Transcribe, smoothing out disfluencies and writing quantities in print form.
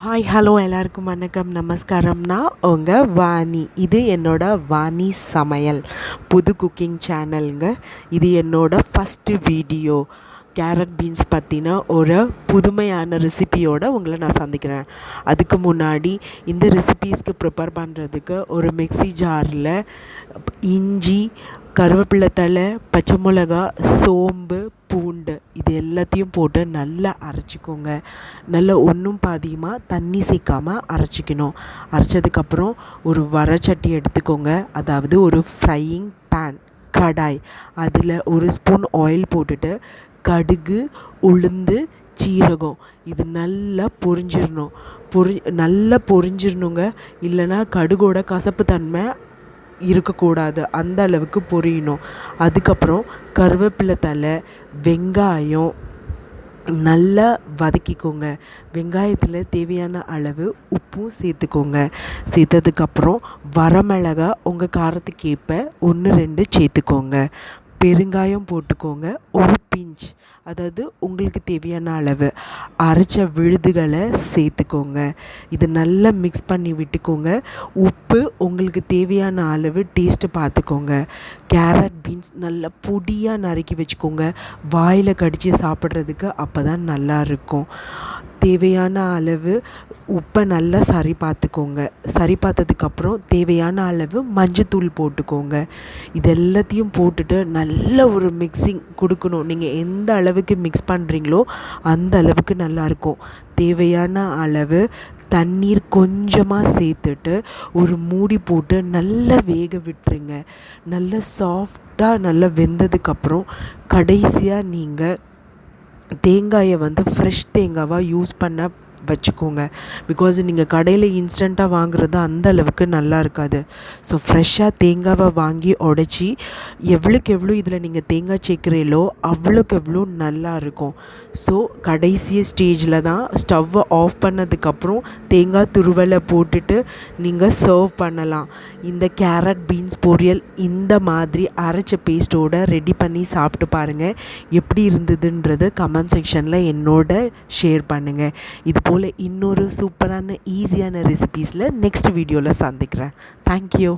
Hi hello எல்லாருக்கும் வணக்கம் நமஸ்காரம்னா உங்கள் வாணி. இது என்னோடய வாணி சமையல் புது குக்கிங் சேனலுங்க. இது என்னோடய ஃபஸ்ட்டு வீடியோ. கேரட் பீன்ஸ் பற்றின ஒரு புதுமையான ரெசிபியோடு உங்களை நான் சந்திக்கிறேன். அதுக்கு முன்னாடி இந்த ரெசிபீஸ்க்கு ப்ரிப்பேர் பண்ணுறதுக்கு ஒரு மிக்ஸி ஜாரில் இஞ்சி, கருவேப்பிலை தழை, பச்சை மிளகா, சோம்பு, பூண்டு இது எல்லாத்தையும் போட்டு நல்லா அரைச்சிக்கோங்க. நல்லா ஒன்றும் பாதியமாக தண்ணி சேர்க்காமல் அரைச்சிக்கணும். அரைச்சதுக்கப்புறம் ஒரு வரைச்சட்டி எடுத்துக்கோங்க, அதாவது ஒரு ஃப்ரையிங் பேன், கடாய். அதில் ஒரு ஸ்பூன் ஆயில் போட்டுட்டு கடுகு, உளுந்து, சீரகம் இது நல்லா பொரிஞ்சிடணும். நல்லா பொரிஞ்சிடணுங்க. இல்லைன்னா கடுகோட கசப்பு தன்மை இருக்கக்கூடாது, அந்த அளவுக்கு பொரியணும். அதுக்கப்புறம் கருவேப்பிலை தழை, வெங்காயம் நல்லா வதக்கிக்கோங்க. வெங்காயத்தில் தேவையான அளவு உப்பும் சேர்த்துக்கோங்க. சேர்த்ததுக்கப்புறம் வரமிளகா உங்கள் காரத்துக்கு ஏற்ப 1-2 சேர்த்துக்கோங்க. பெருங்காயம் போட்டுக்கோங்க, ஒரு பிஞ்ச், அதாவது உங்களுக்கு தேவையான அளவு. அரைச்ச விழுதுகளை சேர்த்துக்கோங்க. இது நல்லா மிக்ஸ் பண்ணி விட்டுக்கோங்க. உப்பு உங்களுக்கு தேவையான அளவு டேஸ்ட்டு பார்த்துக்கோங்க. கேரட் பீன்ஸ் நல்லா பொடியாக நறுக்கி வச்சுக்கோங்க. வாயில் கடித்து சாப்பிட்றதுக்கு அப்போ தான் நல்லாயிருக்கும். தேவையான அளவு உப்பை நல்லா சரி பார்த்துக்கோங்க. சரி பார்த்ததுக்கப்புறம் தேவையான அளவு மஞ்சத்தூள் போட்டுக்கோங்க. இது எல்லாத்தையும் போட்டுட்டு நல்ல ஒரு மிக்சிங் கொடுக்கணும். நீங்கள் எந்த அளவுக்கு மிக்ஸ் பண்ணுறீங்களோ அந்த அளவுக்கு நல்லாயிருக்கும். தேவையான அளவு தண்ணீர் கொஞ்சமாக சேர்த்துட்டு ஒரு மூடி போட்டு நல்லா வேக விட்டுருங்க. நல்லா சாஃப்டாக நல்லா வெந்ததுக்கப்புறம் கடைசியாக நீங்கள் தேங்காயை ஃப்ரெஷ் தேங்காவாக யூஸ் பண்ண வச்சுக்கோங்க. பிகாஸ் நீங்கள் கடையில் இன்ஸ்டண்ட்டாக வாங்குறது அந்த அளவுக்கு நல்லா இருக்காது. ஸோ ஃப்ரெஷ்ஷாக தேங்காவை வாங்கி உடச்சி எவ்வளோக்கு எவ்வளோ இதில் நீங்கள் தேங்காய் சேர்க்குறீங்களோ அவ்வளோக்கு எவ்வளோ நல்லா இருக்கும். ஸோ கடைசி ஸ்டேஜில் தான் ஸ்டவ்வை ஆஃப் பண்ணதுக்கப்புறம் தேங்காய் துருவலை போட்டுட்டு நீங்கள் சர்வ் பண்ணலாம். இந்த கேரட் பீன்ஸ் பொரியல் இந்த மாதிரி அரைச்ச பேஸ்ட்டோடு ரெடி பண்ணி சாப்பிட்டு பாருங்கள். எப்படி இருந்ததுன்றது கமெண்ட் செக்ஷனில் என்னோட ஷேர் பண்ணுங்கள். இது போல் இன்னொரு சூப்பரான ஈஸியான ரெசிபீஸில் நெக்ஸ்ட் வீடியோவில் சந்திக்கிறேன். தேங்க்யூ.